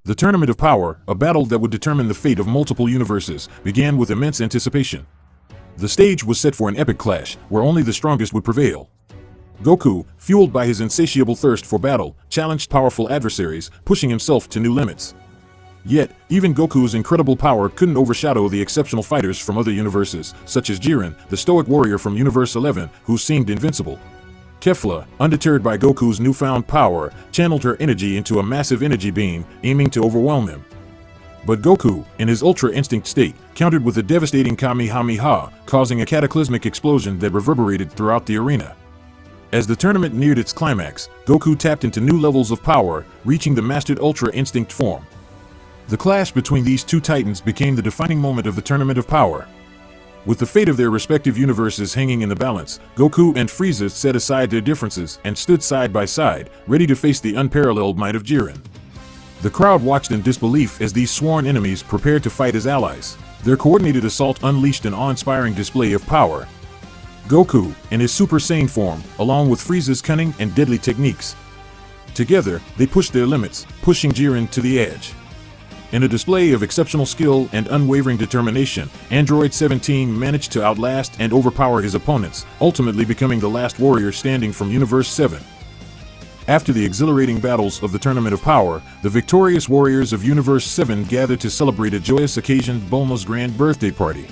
The Tournament of Power, a battle that would determine the fate of multiple universes, began with immense anticipation. The stage was set for an epic clash, where only the strongest would prevail. Goku, fueled by his insatiable thirst for battle, challenged powerful adversaries, pushing himself to new limits. Yet, even Goku's incredible power couldn't overshadow the exceptional fighters from other universes, such as Jiren, the stoic warrior from Universe 11, who seemed invincible. Kefla, undeterred by Goku's newfound power, channeled her energy into a massive energy beam, aiming to overwhelm him. But Goku, in his Ultra Instinct state, countered with a devastating Kamehameha, causing a cataclysmic explosion that reverberated throughout the arena. As the tournament neared its climax, Goku tapped into new levels of power, reaching the mastered Ultra Instinct form. The clash between these two titans became the defining moment of the Tournament of Power. With the fate of their respective universes hanging in the balance, Goku and Frieza set aside their differences and stood side by side, ready to face the unparalleled might of Jiren. The crowd watched in disbelief as these sworn enemies prepared to fight as allies. Their coordinated assault unleashed an awe-inspiring display of power. Goku, in his Super Saiyan form, along with Frieza's cunning and deadly techniques. Together, they pushed their limits, pushing Jiren to the edge. In a display of exceptional skill and unwavering determination, Android 17 managed to outlast and overpower his opponents, ultimately becoming the last warrior standing from Universe 7. After the exhilarating battles of the Tournament of Power, the victorious warriors of Universe 7 gathered to celebrate a joyous occasion, Bulma's grand birthday party.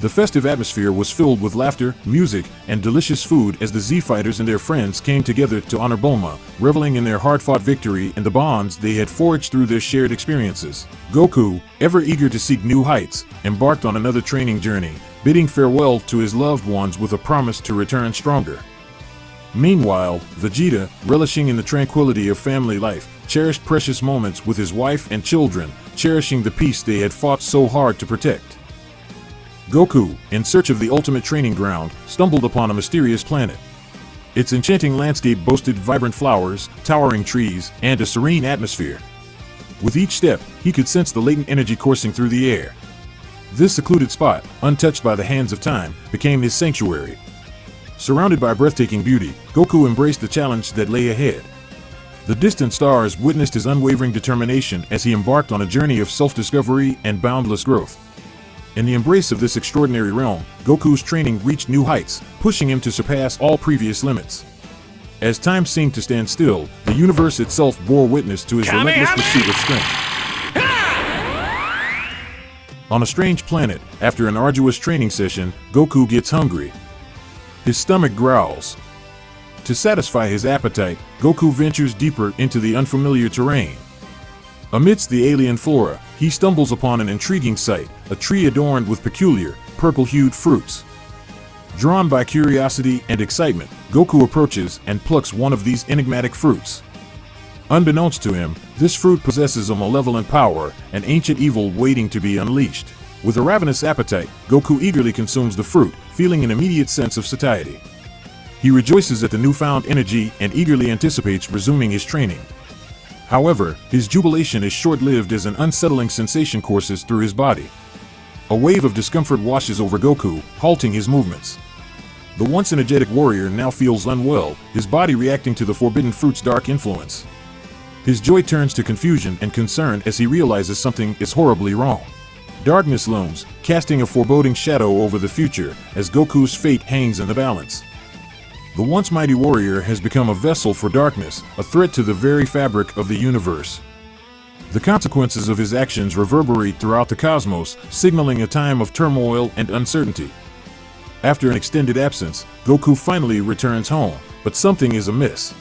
The festive atmosphere was filled with laughter, music, and delicious food as the Z-Fighters and their friends came together to honor Bulma, reveling in their hard-fought victory and the bonds they had forged through their shared experiences. Goku, ever eager to seek new heights, embarked on another training journey, bidding farewell to his loved ones with a promise to return stronger. Meanwhile, Vegeta, relishing in the tranquility of family life, cherished precious moments with his wife and children, cherishing the peace they had fought so hard to protect. Goku, in search of the ultimate training ground, stumbled upon a mysterious planet. Its enchanting landscape boasted vibrant flowers, towering trees, and a serene atmosphere. With each step, he could sense the latent energy coursing through the air. This secluded spot, untouched by the hands of time, became his sanctuary. Surrounded by breathtaking beauty, Goku embraced the challenge that lay ahead. The distant stars witnessed his unwavering determination as he embarked on a journey of self-discovery and boundless growth. In the embrace of this extraordinary realm, Goku's training reached new heights, pushing him to surpass all previous limits. As time seemed to stand still, the universe itself bore witness to his relentless pursuit of strength. On a strange planet, after an arduous training session, Goku gets hungry. His stomach growls. To satisfy his appetite, Goku ventures deeper into the unfamiliar terrain. Amidst the alien flora, he stumbles upon an intriguing sight, a tree adorned with peculiar, purple-hued fruits. Drawn by curiosity and excitement, Goku approaches and plucks one of these enigmatic fruits. Unbeknownst to him, this fruit possesses a malevolent power, an ancient evil waiting to be unleashed. With a ravenous appetite, Goku eagerly consumes the fruit, feeling an immediate sense of satiety. He rejoices at the newfound energy and eagerly anticipates resuming his training. However, his jubilation is short-lived as an unsettling sensation courses through his body. A wave of discomfort washes over Goku, halting his movements. The once energetic warrior now feels unwell, his body reacting to the forbidden fruit's dark influence. His joy turns to confusion and concern as he realizes something is horribly wrong. Darkness looms, casting a foreboding shadow over the future as Goku's fate hangs in the balance. The once mighty warrior has become a vessel for darkness, a threat to the very fabric of the universe. The consequences of his actions reverberate throughout the cosmos, signaling a time of turmoil and uncertainty. After an extended absence, Goku finally returns home, but something is amiss.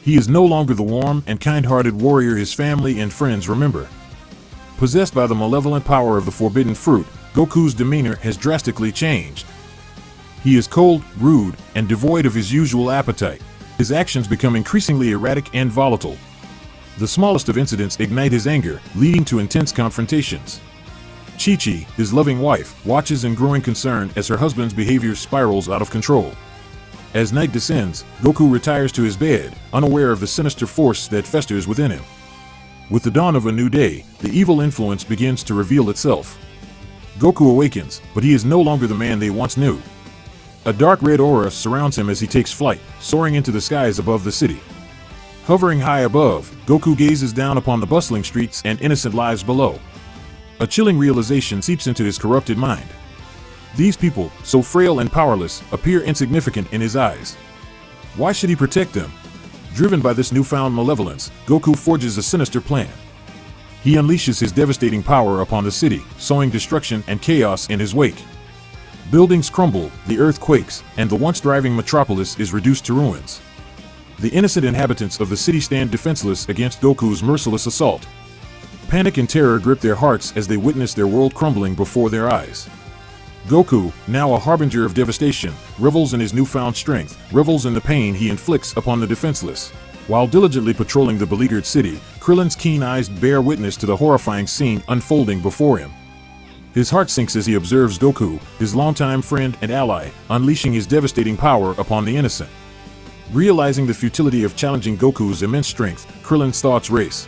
He is no longer the warm and kind-hearted warrior his family and friends remember. Possessed by the malevolent power of the forbidden fruit, Goku's demeanor has drastically changed. He is cold, rude, and devoid of his usual appetite. His actions become increasingly erratic and volatile. The smallest of incidents ignite his anger, leading to intense confrontations. Chi-Chi, his loving wife, watches in growing concern as her husband's behavior spirals out of control. As night descends, Goku retires to his bed, unaware of the sinister force that festers within him. With the dawn of a new day, the evil influence begins to reveal itself. Goku awakens, but he is no longer the man they once knew. A dark red aura surrounds him as he takes flight, soaring into the skies above the city. Hovering high above, Goku gazes down upon the bustling streets and innocent lives below. A chilling realization seeps into his corrupted mind. These people, so frail and powerless, appear insignificant in his eyes. Why should he protect them? Driven by this newfound malevolence, Goku forges a sinister plan. He unleashes his devastating power upon the city, sowing destruction and chaos in his wake. Buildings crumble, the earth quakes, and the once thriving metropolis is reduced to ruins. The innocent inhabitants of the city stand defenseless against Goku's merciless assault. Panic and terror grip their hearts as they witness their world crumbling before their eyes. Goku, now a harbinger of devastation, revels in his newfound strength, revels in the pain he inflicts upon the defenseless. While diligently patrolling the beleaguered city, Krillin's keen eyes bear witness to the horrifying scene unfolding before him. His heart sinks as he observes Goku, his longtime friend and ally, unleashing his devastating power upon the innocent. Realizing the futility of challenging Goku's immense strength, Krillin's thoughts race.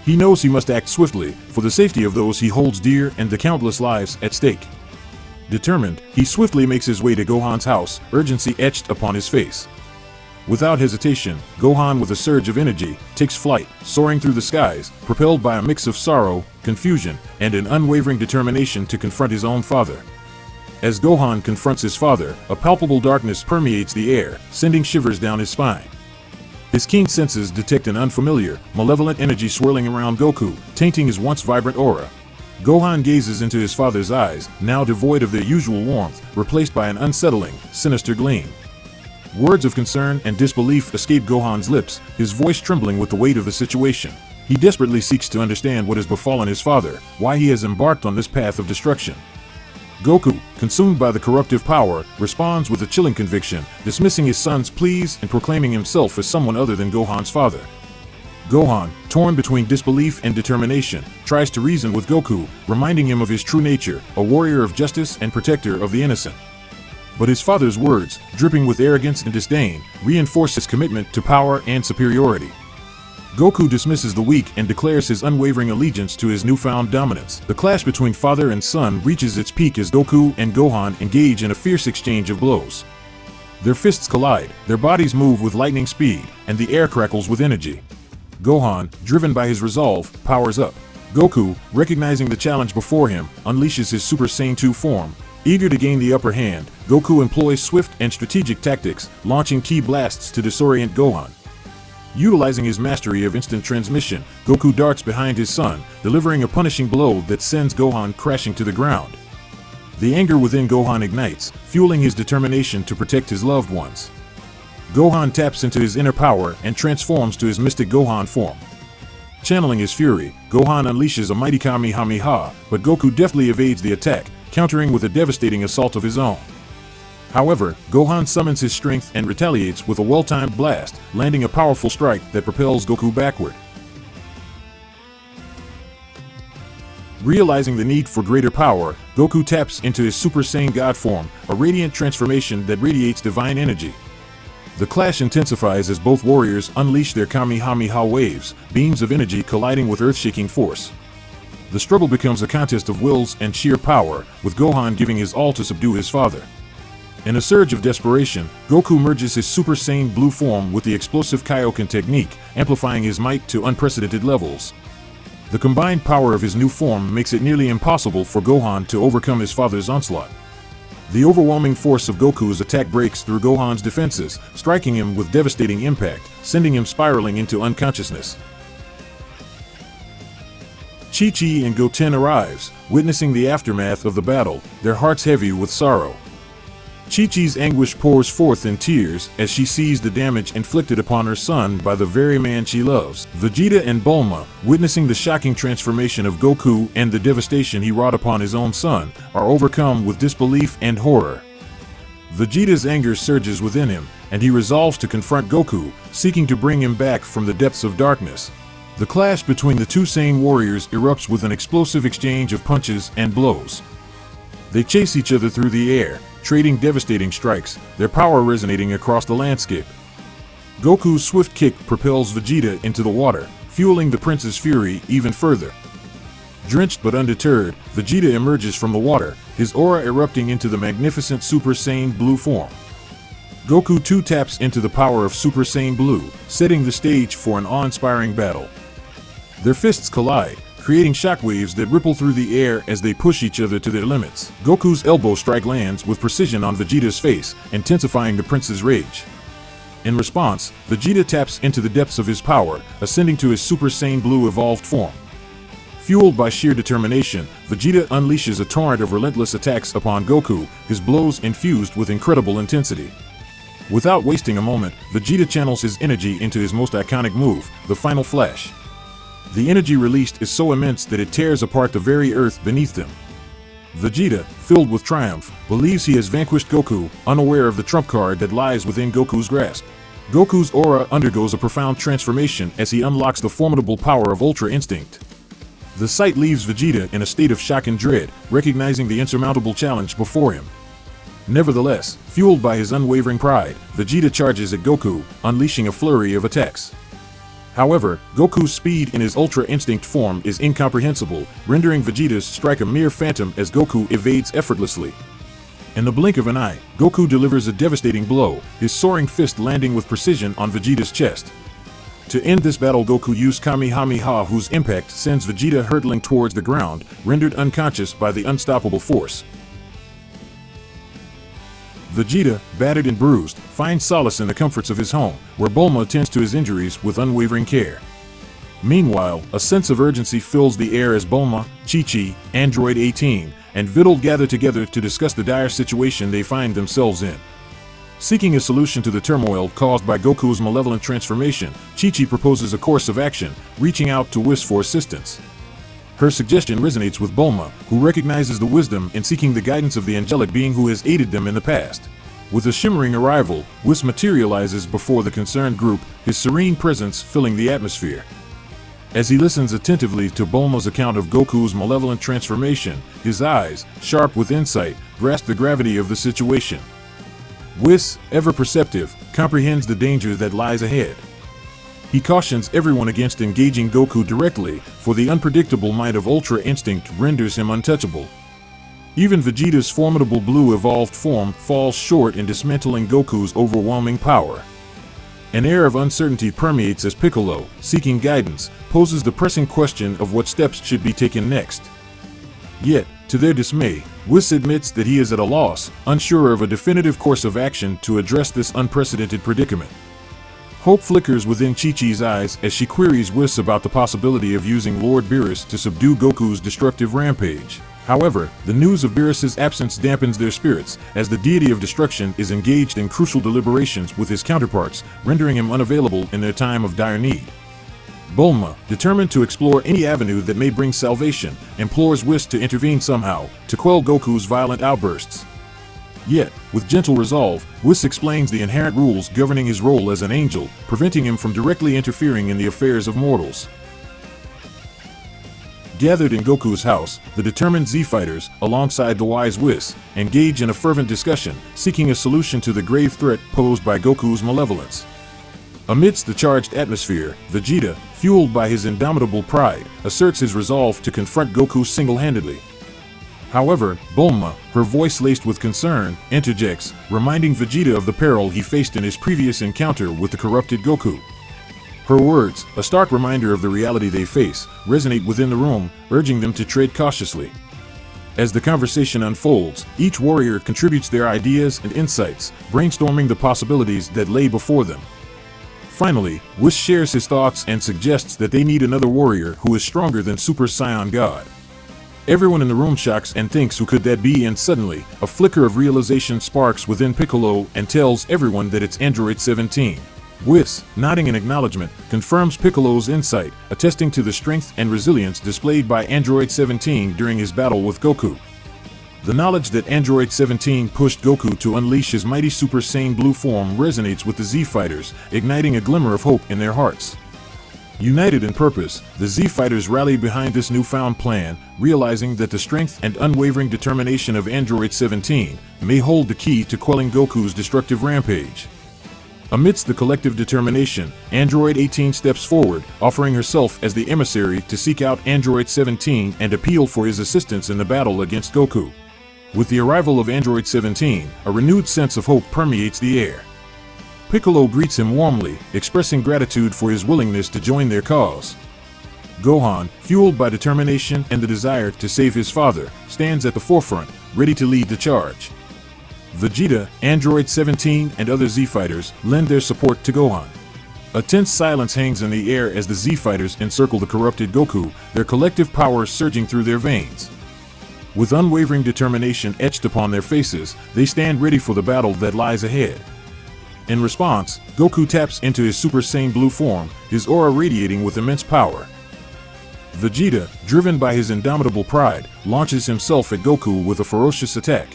He knows he must act swiftly, for the safety of those he holds dear and the countless lives at stake. Determined, he swiftly makes his way to Gohan's house, urgency etched upon his face. Without hesitation, Gohan, with a surge of energy, takes flight, soaring through the skies, propelled by a mix of sorrow, confusion, and an unwavering determination to confront his own father. As Gohan confronts his father, a palpable darkness permeates the air, sending shivers down his spine. His keen senses detect an unfamiliar, malevolent energy swirling around Goku, tainting his once vibrant aura. Gohan gazes into his father's eyes, now devoid of their usual warmth, replaced by an unsettling, sinister gleam. Words of concern and disbelief escape Gohan's lips, his voice trembling with the weight of the situation. He desperately seeks to understand what has befallen his father, why he has embarked on this path of destruction. Goku, consumed by the corruptive power, responds with a chilling conviction, dismissing his son's pleas and proclaiming himself as someone other than Gohan's father. Gohan, torn between disbelief and determination, tries to reason with Goku, reminding him of his true nature, a warrior of justice and protector of the innocent. But his father's words, dripping with arrogance and disdain, reinforce his commitment to power and superiority. Goku dismisses the weak and declares his unwavering allegiance to his newfound dominance. The clash between father and son reaches its peak as Goku and Gohan engage in a fierce exchange of blows. Their fists collide, their bodies move with lightning speed, and the air crackles with energy. Gohan, driven by his resolve, powers up. Goku, recognizing the challenge before him, unleashes his Super Saiyan 2 form. Eager to gain the upper hand, Goku employs swift and strategic tactics, launching key blasts to disorient Gohan. Utilizing his mastery of instant transmission, Goku darts behind his son, delivering a punishing blow that sends Gohan crashing to the ground. The anger within Gohan ignites, fueling his determination to protect his loved ones. Gohan taps into his inner power and transforms to his mystic Gohan form. Channeling his fury, Gohan unleashes a mighty Kamehameha, but Goku deftly evades the attack, countering with a devastating assault of his own. However, Gohan summons his strength and retaliates with a well-timed blast, landing a powerful strike that propels Goku backward. Realizing the need for greater power, Goku taps into his Super Saiyan God form, a radiant transformation that radiates divine energy. The clash intensifies as both warriors unleash their Kamehameha waves, beams of energy colliding with earth-shaking force. The struggle becomes a contest of wills and sheer power, with Gohan giving his all to subdue his father. In a surge of desperation, Goku merges his Super Saiyan Blue form with the explosive Kaioken technique, amplifying his might to unprecedented levels. The combined power of his new form makes it nearly impossible for Gohan to overcome his father's onslaught. The overwhelming force of Goku's attack breaks through Gohan's defenses, striking him with devastating impact, sending him spiraling into unconsciousness. Chi-Chi and Goten arrives, witnessing the aftermath of the battle, their hearts heavy with sorrow. Chi-Chi's anguish pours forth in tears as she sees the damage inflicted upon her son by the very man she loves. Vegeta and Bulma, witnessing the shocking transformation of Goku and the devastation he wrought upon his own son, are overcome with disbelief and horror. Vegeta's anger surges within him, and he resolves to confront Goku, seeking to bring him back from the depths of darkness. The clash between the two Saiyan warriors erupts with an explosive exchange of punches and blows. They chase each other through the air, trading devastating strikes, their power resonating across the landscape. Goku's swift kick propels Vegeta into the water, fueling the prince's fury even further. Drenched but undeterred, Vegeta emerges from the water, his aura erupting into the magnificent Super Saiyan Blue form. Goku too taps into the power of Super Saiyan Blue, setting the stage for an awe-inspiring battle. Their fists collide, creating shockwaves that ripple through the air as they push each other to their limits. Goku's elbow strike lands with precision on Vegeta's face, intensifying the prince's rage. In response, Vegeta taps into the depths of his power, ascending to his Super Saiyan Blue evolved form. Fueled by sheer determination, Vegeta unleashes a torrent of relentless attacks upon Goku, his blows infused with incredible intensity. Without wasting a moment, Vegeta channels his energy into his most iconic move, the Final Flash. The energy released is so immense that it tears apart the very earth beneath him. Vegeta, filled with triumph, believes he has vanquished Goku, unaware of the trump card that lies within Goku's grasp. Goku's aura undergoes a profound transformation as he unlocks the formidable power of Ultra Instinct. The sight leaves Vegeta in a state of shock and dread, recognizing the insurmountable challenge before him. Nevertheless, fueled by his unwavering pride, Vegeta charges at Goku, unleashing a flurry of attacks. However, Goku's speed in his Ultra Instinct form is incomprehensible, rendering Vegeta's strike a mere phantom as Goku evades effortlessly. In the blink of an eye, Goku delivers a devastating blow, his soaring fist landing with precision on Vegeta's chest. To end this battle, Goku used Kamehameha, whose impact sends Vegeta hurtling towards the ground, rendered unconscious by the unstoppable force. Vegeta, battered and bruised, finds solace in the comforts of his home, where Bulma tends to his injuries with unwavering care. Meanwhile, a sense of urgency fills the air as Bulma, Chi-Chi, Android 18, and Videl gather together to discuss the dire situation they find themselves in. Seeking a solution to the turmoil caused by Goku's malevolent transformation, Chi-Chi proposes a course of action, reaching out to Whis for assistance. Her suggestion resonates with Bulma, who recognizes the wisdom in seeking the guidance of the angelic being who has aided them in the past. With a shimmering arrival, Whis materializes before the concerned group, his serene presence filling the atmosphere. As he listens attentively to Bulma's account of Goku's malevolent transformation, his eyes, sharp with insight, grasp the gravity of the situation. Whis, ever perceptive, comprehends the danger that lies ahead. He cautions everyone against engaging Goku directly, for the unpredictable might of Ultra Instinct renders him untouchable. Even Vegeta's formidable blue evolved form falls short in dismantling Goku's overwhelming power. An air of uncertainty permeates as Piccolo, seeking guidance, poses the pressing question of what steps should be taken next. Yet, to their dismay, Whis admits that he is at a loss, unsure of a definitive course of action to address this unprecedented predicament. Hope flickers within Chi-Chi's eyes as she queries Whis about the possibility of using Lord Beerus to subdue Goku's destructive rampage. However, the news of Beerus' absence dampens their spirits, as the deity of destruction is engaged in crucial deliberations with his counterparts, rendering him unavailable in their time of dire need. Bulma, determined to explore any avenue that may bring salvation, implores Whis to intervene somehow, to quell Goku's violent outbursts. Yet, with gentle resolve, Whis explains the inherent rules governing his role as an angel, preventing him from directly interfering in the affairs of mortals. Gathered in Goku's house, the determined Z-Fighters, alongside the wise Whis, engage in a fervent discussion, seeking a solution to the grave threat posed by Goku's malevolence. Amidst the charged atmosphere, Vegeta, fueled by his indomitable pride, asserts his resolve to confront Goku single-handedly. However, Bulma, her voice laced with concern, interjects, reminding Vegeta of the peril he faced in his previous encounter with the corrupted Goku. Her words, a stark reminder of the reality they face, resonate within the room, urging them to tread cautiously. As the conversation unfolds, each warrior contributes their ideas and insights, brainstorming the possibilities that lay before them. Finally, Whis shares his thoughts and suggests that they need another warrior who is stronger than Super Saiyan God. Everyone in the room shocks and thinks who could that be, and suddenly, a flicker of realization sparks within Piccolo and tells everyone that it's Android 17. Whis, nodding in acknowledgement, confirms Piccolo's insight, attesting to the strength and resilience displayed by Android 17 during his battle with Goku. The knowledge that Android 17 pushed Goku to unleash his mighty Super Saiyan Blue form resonates with the Z-Fighters, igniting a glimmer of hope in their hearts. United in purpose, the Z-Fighters rally behind this newfound plan, realizing that the strength and unwavering determination of Android 17 may hold the key to quelling Goku's destructive rampage. Amidst the collective determination, Android 18 steps forward, offering herself as the emissary to seek out Android 17 and appeal for his assistance in the battle against Goku. With the arrival of Android 17, a renewed sense of hope permeates the air. Piccolo greets him warmly, expressing gratitude for his willingness to join their cause. Gohan, fueled by determination and the desire to save his father, stands at the forefront, ready to lead the charge. Vegeta, Android 17, and other Z-Fighters lend their support to Gohan. A tense silence hangs in the air as the Z-Fighters encircle the corrupted Goku, their collective power surging through their veins. With unwavering determination etched upon their faces, they stand ready for the battle that lies ahead. In response, Goku taps into his Super Saiyan Blue form, his aura radiating with immense power. Vegeta, driven by his indomitable pride, launches himself at Goku with a ferocious attack.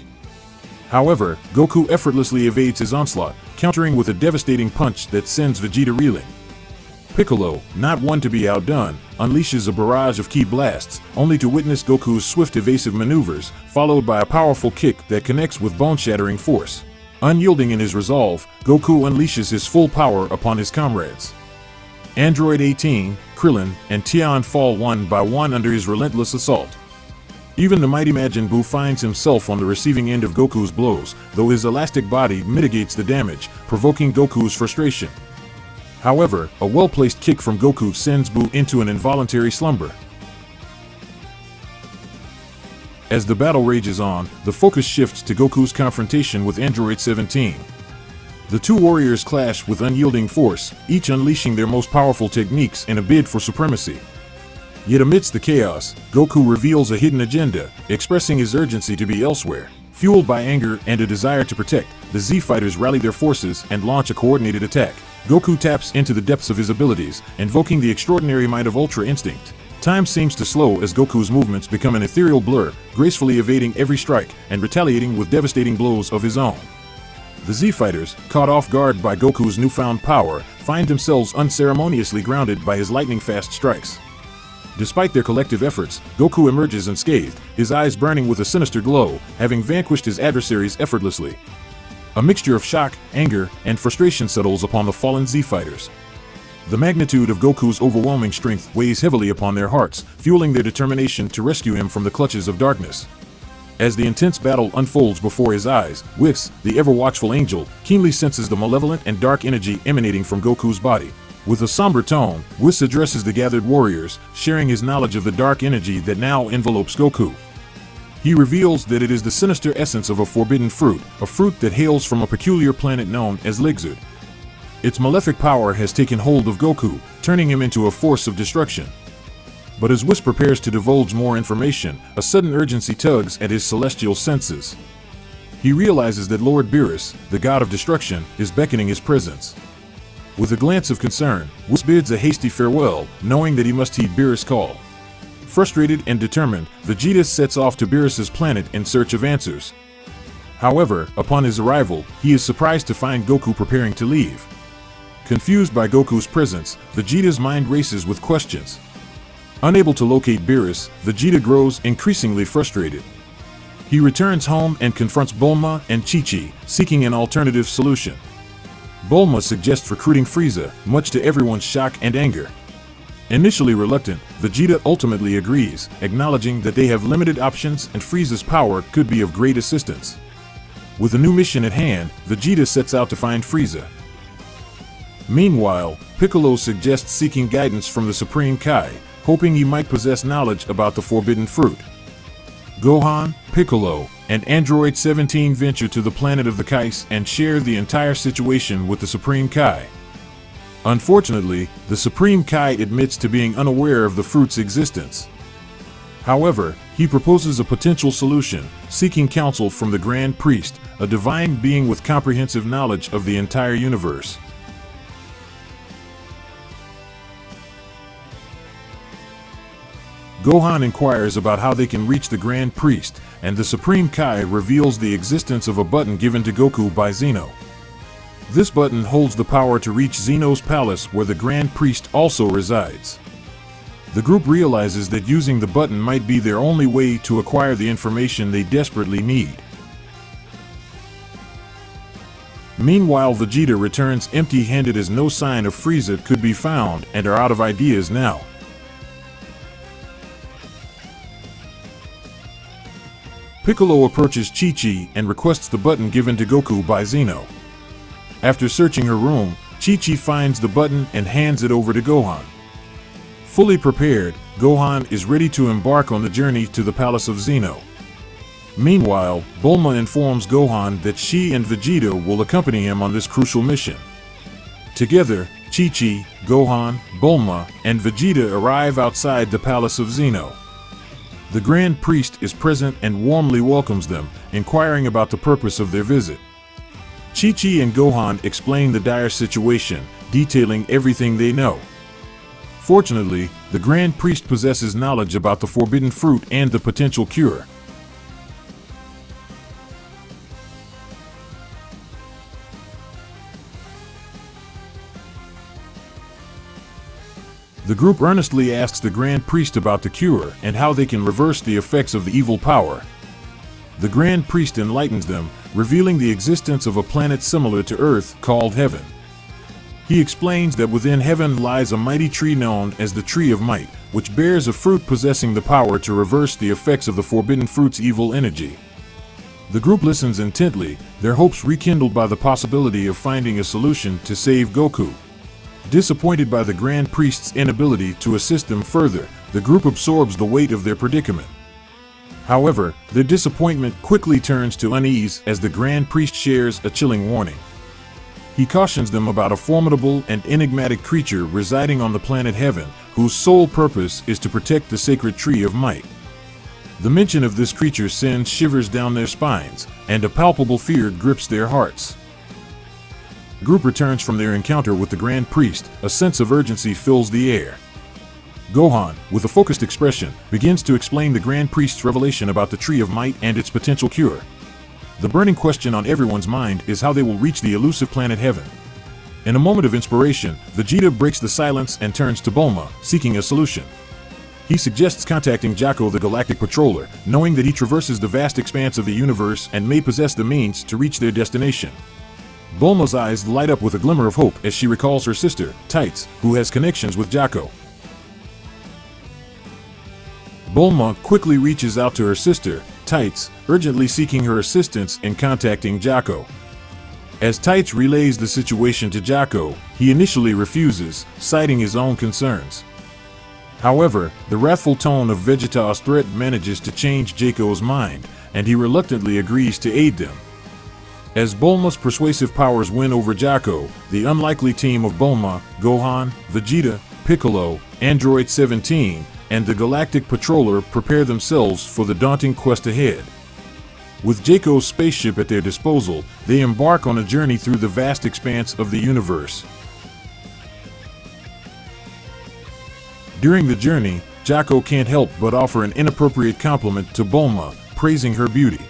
However, Goku effortlessly evades his onslaught, countering with a devastating punch that sends Vegeta reeling. Piccolo, not one to be outdone, unleashes a barrage of ki blasts, only to witness Goku's swift evasive maneuvers, followed by a powerful kick that connects with bone-shattering force. Unyielding in his resolve, Goku unleashes his full power upon his comrades. Android 18, Krillin, and Tien fall one by one under his relentless assault. Even the mighty Majin Buu finds himself on the receiving end of Goku's blows, though his elastic body mitigates the damage, provoking Goku's frustration. However, a well-placed kick from Goku sends Buu into an involuntary slumber. As the battle rages on, the focus shifts to Goku's confrontation with Android 17. The two warriors clash with unyielding force, each unleashing their most powerful techniques in a bid for supremacy. Yet amidst the chaos, Goku reveals a hidden agenda, expressing his urgency to be elsewhere. Fueled by anger and a desire to protect, the Z-Fighters rally their forces and launch a coordinated attack. Goku taps into the depths of his abilities, invoking the extraordinary might of Ultra Instinct. Time seems to slow as Goku's movements become an ethereal blur, gracefully evading every strike and retaliating with devastating blows of his own. The Z-Fighters, caught off guard by Goku's newfound power, find themselves unceremoniously grounded by his lightning-fast strikes. Despite their collective efforts, Goku emerges unscathed, his eyes burning with a sinister glow, having vanquished his adversaries effortlessly. A mixture of shock, anger, and frustration settles upon the fallen Z-Fighters. The magnitude of Goku's overwhelming strength weighs heavily upon their hearts, fueling their determination to rescue him from the clutches of darkness. As the intense battle unfolds before his eyes, Whis, the ever-watchful angel, keenly senses the malevolent and dark energy emanating from Goku's body. With a somber tone, Whis addresses the gathered warriors, sharing his knowledge of the dark energy that now envelopes Goku. He reveals that it is the sinister essence of a forbidden fruit, a fruit that hails from a peculiar planet known as Ligzard. Its malefic power has taken hold of Goku, turning him into a force of destruction. But as Whis prepares to divulge more information, a sudden urgency tugs at his celestial senses. He realizes that Lord Beerus, the god of destruction, is beckoning his presence. With a glance of concern, Whis bids a hasty farewell, knowing that he must heed Beerus' call. Frustrated and determined, Vegeta sets off to Beerus' planet in search of answers. However, upon his arrival, he is surprised to find Goku preparing to leave. Confused by Goku's presence, Vegeta's mind races with questions. Unable to locate Beerus, Vegeta grows increasingly frustrated. He returns home and confronts Bulma and Chi-Chi, seeking an alternative solution. Bulma suggests recruiting Frieza, much to everyone's shock and anger. Initially reluctant, Vegeta ultimately agrees, acknowledging that they have limited options and Frieza's power could be of great assistance. With a new mission at hand, Vegeta sets out to find Frieza. Meanwhile, Piccolo suggests seeking guidance from the Supreme Kai, hoping he might possess knowledge about the forbidden fruit. Gohan, Piccolo, and Android 17 venture to the planet of the Kais and share the entire situation with the Supreme Kai. Unfortunately, the Supreme Kai admits to being unaware of the fruit's existence. However, he proposes a potential solution, seeking counsel from the Grand Priest, a divine being with comprehensive knowledge of the entire universe. Gohan inquires about how they can reach the Grand Priest, and the Supreme Kai reveals the existence of a button given to Goku by Zeno. This button holds the power to reach Zeno's palace where the Grand Priest also resides. The group realizes that using the button might be their only way to acquire the information they desperately need. Meanwhile, Vegeta returns empty-handed as no sign of Frieza could be found and are out of ideas now. Piccolo approaches Chi-Chi and requests the button given to Goku by Zeno. After searching her room, Chi-Chi finds the button and hands it over to Gohan. Fully prepared, Gohan is ready to embark on the journey to the Palace of Zeno. Meanwhile, Bulma informs Gohan that she and Vegeta will accompany him on this crucial mission. Together, Chi-Chi, Gohan, Bulma, and Vegeta arrive outside the Palace of Zeno. The Grand Priest is present and warmly welcomes them, inquiring about the purpose of their visit. Chi-Chi and Gohan explain the dire situation, detailing everything they know. Fortunately, the Grand Priest possesses knowledge about the forbidden fruit and the potential cure. The group earnestly asks the Grand Priest about the cure and how they can reverse the effects of the evil power. The Grand Priest enlightens them, revealing the existence of a planet similar to Earth called Heaven. He explains that within Heaven lies a mighty tree known as the Tree of Might, which bears a fruit possessing the power to reverse the effects of the forbidden fruit's evil energy. The group listens intently, their hopes rekindled by the possibility of finding a solution to save Goku. Disappointed by the Grand Priest's inability to assist them further, the group absorbs the weight of their predicament. However, their disappointment quickly turns to unease as the Grand Priest shares a chilling warning. He cautions them about a formidable and enigmatic creature residing on the planet Heaven, whose sole purpose is to protect the sacred Tree of Might. The mention of this creature sends shivers down their spines, and a palpable fear grips their hearts. The group returns from their encounter with the Grand Priest. A sense of urgency fills the air. Gohan, with a focused expression, begins to explain the Grand Priest's revelation about the Tree of Might and its potential cure. The burning question on everyone's mind is how they will reach the elusive planet Heaven. In a moment of inspiration, Vegeta breaks the silence and turns to Bulma, seeking a solution. He suggests contacting Jaco, the Galactic Patroller, knowing that he traverses the vast expanse of the universe and may possess the means to reach their destination. Bulma's eyes light up with a glimmer of hope as she recalls her sister, Tights, who has connections with Jaco. Bulma quickly reaches out to her sister, Tights, urgently seeking her assistance in contacting Jaco. As Tights relays the situation to Jaco, he initially refuses, citing his own concerns. However, the wrathful tone of Vegeta's threat manages to change Jaco's mind, and he reluctantly agrees to aid them. As Bulma's persuasive powers win over Jaco, the unlikely team of Bulma, Gohan, Vegeta, Piccolo, Android 17, and the Galactic Patroller prepare themselves for the daunting quest ahead. With Jaco's spaceship at their disposal, they embark on a journey through the vast expanse of the universe. During the journey, Jaco can't help but offer an inappropriate compliment to Bulma, praising her beauty.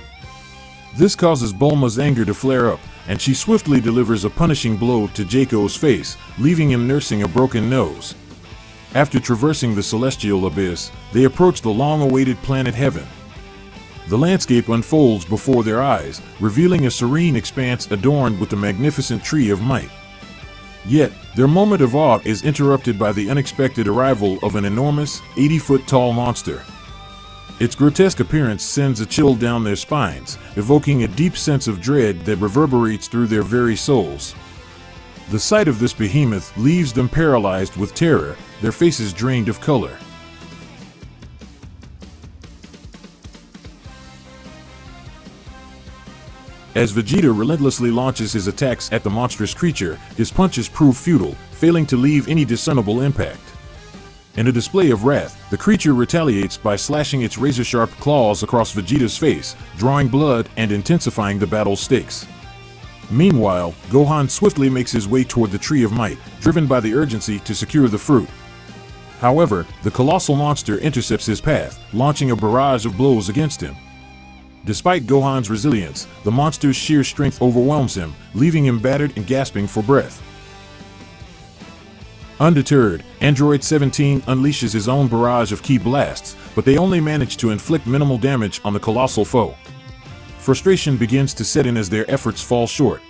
This causes Bulma's anger to flare up, and she swiftly delivers a punishing blow to Jaco's face, leaving him nursing a broken nose. After traversing the celestial abyss, they approach the long-awaited planet Heaven. The landscape unfolds before their eyes, revealing a serene expanse adorned with the magnificent Tree of Might. Yet, their moment of awe is interrupted by the unexpected arrival of an enormous, 80-foot-tall monster. Its grotesque appearance sends a chill down their spines, evoking a deep sense of dread that reverberates through their very souls. The sight of this behemoth leaves them paralyzed with terror, their faces drained of color. As Vegeta relentlessly launches his attacks at the monstrous creature, his punches prove futile, failing to leave any discernible impact. In a display of wrath, the creature retaliates by slashing its razor-sharp claws across Vegeta's face, drawing blood and intensifying the battle's stakes. Meanwhile, Gohan swiftly makes his way toward the Tree of Might, driven by the urgency to secure the fruit. However, the colossal monster intercepts his path, launching a barrage of blows against him. Despite Gohan's resilience, the monster's sheer strength overwhelms him, leaving him battered and gasping for breath. Undeterred, Android 17 unleashes his own barrage of ki blasts, but they only manage to inflict minimal damage on the colossal foe. Frustration begins to set in as their efforts fall short.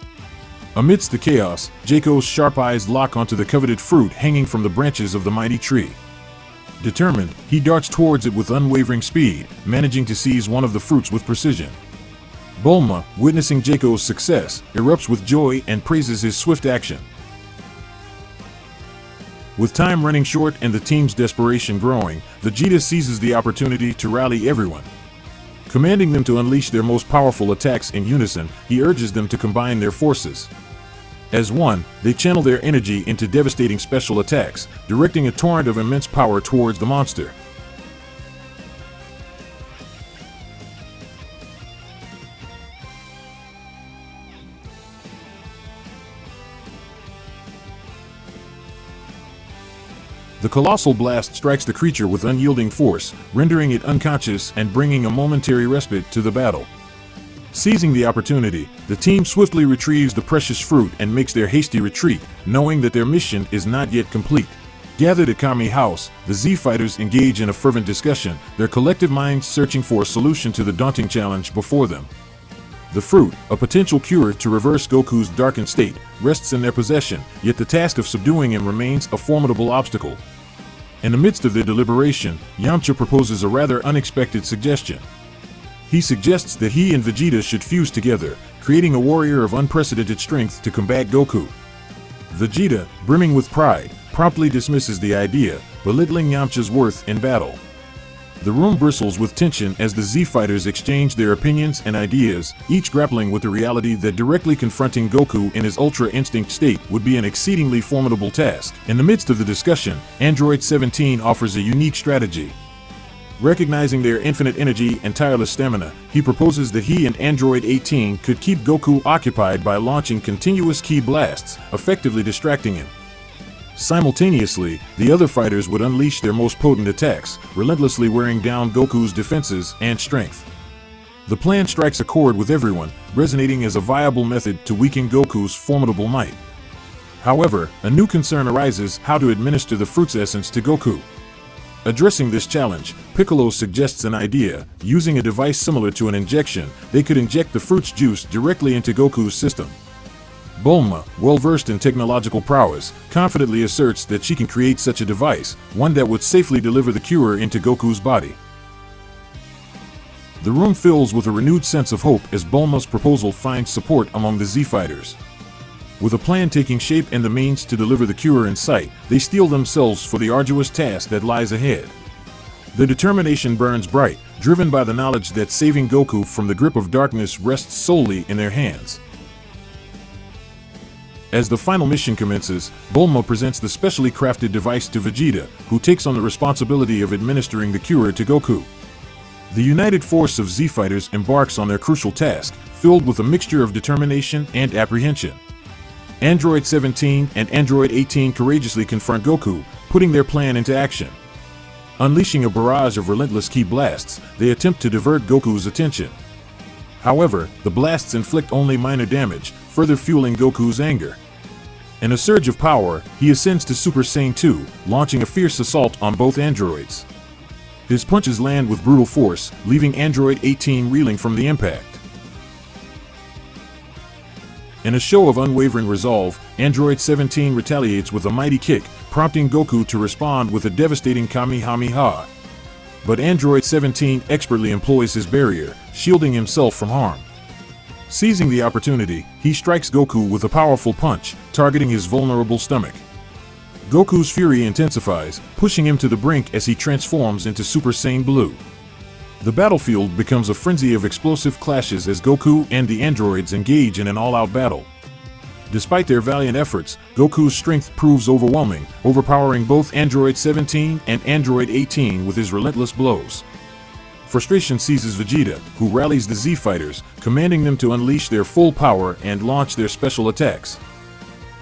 Amidst the chaos, Jaco's sharp eyes lock onto the coveted fruit hanging from the branches of the mighty tree. Determined, he darts towards it with unwavering speed, managing to seize one of the fruits with precision. Bulma, witnessing Jaco's success, erupts with joy and praises his swift action. With time running short and the team's desperation growing, Vegeta seizes the opportunity to rally everyone. Commanding them to unleash their most powerful attacks in unison, he urges them to combine their forces. As one, they channel their energy into devastating special attacks, directing a torrent of immense power towards the monster. The colossal blast strikes the creature with unyielding force, rendering it unconscious and bringing a momentary respite to the battle. Seizing the opportunity, the team swiftly retrieves the precious fruit and makes their hasty retreat, knowing that their mission is not yet complete. Gathered at Kami House, the Z-Fighters engage in a fervent discussion, their collective minds searching for a solution to the daunting challenge before them. The fruit, a potential cure to reverse Goku's darkened state, rests in their possession, yet the task of subduing him remains a formidable obstacle. In the midst of their deliberation, Yamcha proposes a rather unexpected suggestion. He suggests that he and Vegeta should fuse together, creating a warrior of unprecedented strength to combat Goku. Vegeta, brimming with pride, promptly dismisses the idea, belittling Yamcha's worth in battle. The room bristles with tension as the Z-Fighters exchange their opinions and ideas, each grappling with the reality that directly confronting Goku in his Ultra Instinct state would be an exceedingly formidable task. In the midst of the discussion, Android 17 offers a unique strategy. Recognizing their infinite energy and tireless stamina, he proposes that he and Android 18 could keep Goku occupied by launching continuous ki blasts, effectively distracting him. Simultaneously, the other fighters would unleash their most potent attacks, relentlessly wearing down Goku's defenses and strength. The plan strikes a chord with everyone, resonating as a viable method to weaken Goku's formidable might. However, a new concern arises: how to administer the fruit's essence to Goku. Addressing this challenge, Piccolo suggests an idea. Using a device similar to an injection, they could inject the fruit's juice directly into Goku's system. Bulma, well-versed in technological prowess, confidently asserts that she can create such a device, one that would safely deliver the cure into Goku's body. The room fills with a renewed sense of hope as Bulma's proposal finds support among the Z-Fighters. With a plan taking shape and the means to deliver the cure in sight, they steel themselves for the arduous task that lies ahead. Their determination burns bright, driven by the knowledge that saving Goku from the grip of darkness rests solely in their hands. As the final mission commences, Bulma presents the specially crafted device to Vegeta, who takes on the responsibility of administering the cure to Goku. The united force of Z-Fighters embarks on their crucial task, filled with a mixture of determination and apprehension. Android 17 and Android 18 courageously confront Goku, putting their plan into action. Unleashing a barrage of relentless ki blasts, they attempt to divert Goku's attention. However, the blasts inflict only minor damage, further fueling Goku's anger. In a surge of power, he ascends to Super Saiyan 2, launching a fierce assault on both androids. His punches land with brutal force, leaving Android 18 reeling from the impact. In a show of unwavering resolve, Android 17 retaliates with a mighty kick, prompting Goku to respond with a devastating Kamehameha. But Android 17 expertly employs his barrier, shielding himself from harm. Seizing the opportunity, he strikes Goku with a powerful punch, targeting his vulnerable stomach. Goku's fury intensifies, pushing him to the brink as he transforms into Super Saiyan Blue. The battlefield becomes a frenzy of explosive clashes as Goku and the androids engage in an all-out battle. Despite their valiant efforts, Goku's strength proves overwhelming, overpowering both Android 17 and Android 18 with his relentless blows. Frustration seizes Vegeta, who rallies the Z-Fighters, commanding them to unleash their full power and launch their special attacks.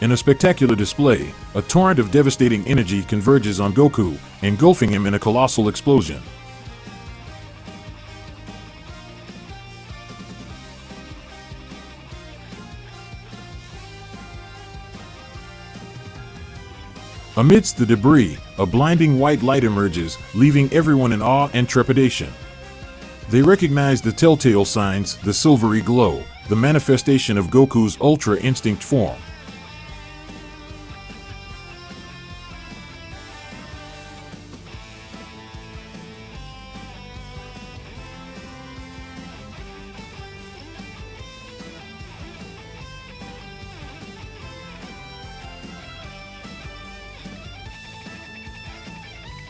In a spectacular display, a torrent of devastating energy converges on Goku, engulfing him in a colossal explosion. Amidst the debris, a blinding white light emerges, leaving everyone in awe and trepidation. They recognize the telltale signs: the silvery glow, the manifestation of Goku's Ultra Instinct form.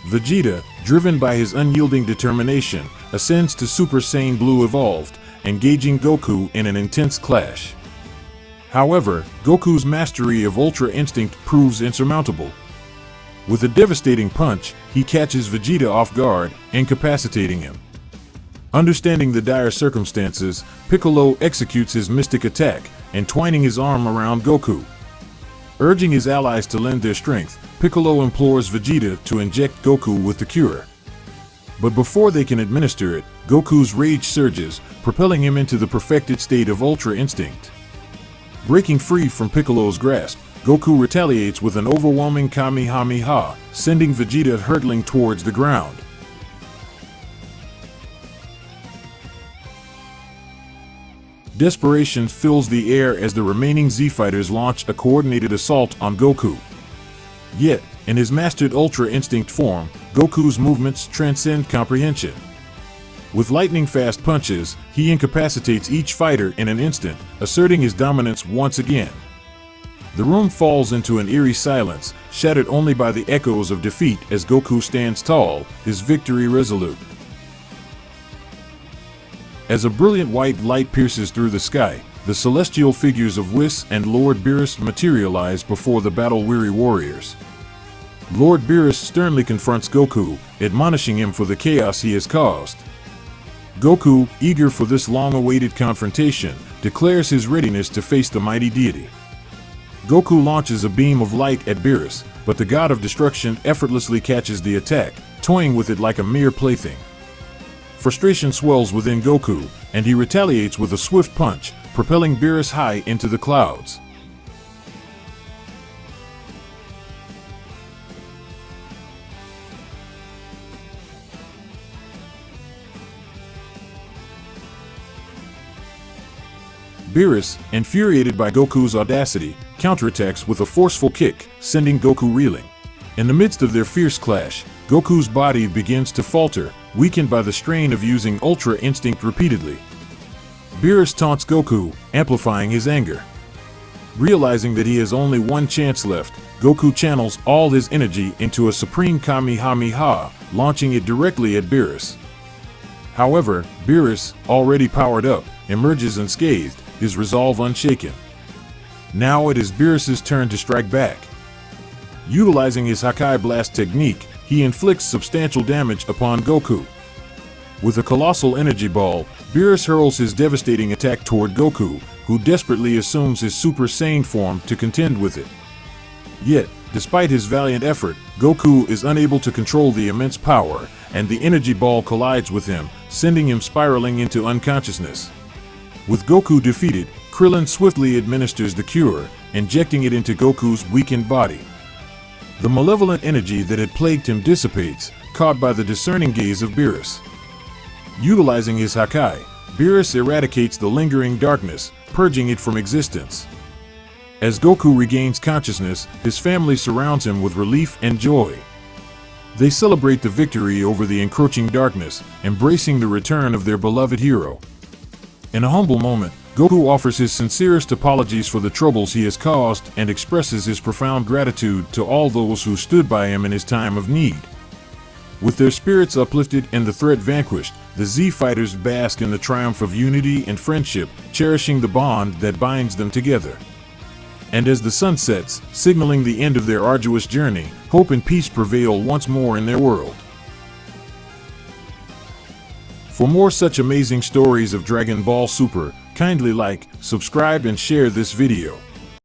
Vegeta, driven by his unyielding determination, ascends to Super Saiyan Blue Evolved, engaging Goku in an intense clash. However, Goku's mastery of Ultra Instinct proves insurmountable. With a devastating punch, he catches Vegeta off guard, incapacitating him. Understanding the dire circumstances, Piccolo executes his mystic attack, entwining his arm around Goku. Urging his allies to lend their strength, Piccolo implores Vegeta to inject Goku with the cure. But before they can administer it, Goku's rage surges, propelling him into the perfected state of Ultra Instinct. Breaking free from Piccolo's grasp, Goku retaliates with an overwhelming Kamehameha, sending Vegeta hurtling towards the ground. Desperation fills the air as the remaining Z-Fighters launch a coordinated assault on Goku. Yet, in his mastered Ultra Instinct form, Goku's movements transcend comprehension. With lightning-fast punches, he incapacitates each fighter in an instant, asserting his dominance once again. The room falls into an eerie silence, shattered only by the echoes of defeat as Goku stands tall, his victory resolute. As a brilliant white light pierces through the sky, the celestial figures of Whis and Lord Beerus materialize before the battle-weary warriors. Lord Beerus sternly confronts Goku, admonishing him for the chaos he has caused. Goku, eager for this long-awaited confrontation, declares his readiness to face the mighty deity. Goku launches a beam of light at Beerus, but the god of destruction effortlessly catches the attack, toying with it like a mere plaything. Frustration swells within Goku, and he retaliates with a swift punch, propelling Beerus high into the clouds. Beerus, infuriated by Goku's audacity, counterattacks with a forceful kick, sending Goku reeling. In the midst of their fierce clash, Goku's body begins to falter, weakened by the strain of using Ultra Instinct repeatedly. Beerus taunts Goku, amplifying his anger. Realizing that he has only one chance left, Goku channels all his energy into a supreme Kamehameha, launching it directly at Beerus. However, Beerus, already powered up, emerges unscathed, his resolve unshaken. Now it is Beerus' turn to strike back. Utilizing his Hakai Blast technique, he inflicts substantial damage upon Goku. With a colossal energy ball, Beerus hurls his devastating attack toward Goku, who desperately assumes his Super Saiyan form to contend with it. Yet, despite his valiant effort, Goku is unable to control the immense power, and the energy ball collides with him, sending him spiraling into unconsciousness. With Goku defeated, Krillin swiftly administers the cure, injecting it into Goku's weakened body. The malevolent energy that had plagued him dissipates, caught by the discerning gaze of Beerus. Utilizing his Hakai, Beerus eradicates the lingering darkness, purging it from existence. As Goku regains consciousness, his family surrounds him with relief and joy. They celebrate the victory over the encroaching darkness, embracing the return of their beloved hero. In a humble moment, Goku offers his sincerest apologies for the troubles he has caused and expresses his profound gratitude to all those who stood by him in his time of need. With their spirits uplifted and the threat vanquished, the Z-Fighters bask in the triumph of unity and friendship, cherishing the bond that binds them together. And as the sun sets, signaling the end of their arduous journey, hope and peace prevail once more in their world. For more such amazing stories of Dragon Ball Super, kindly like, subscribe and share this video.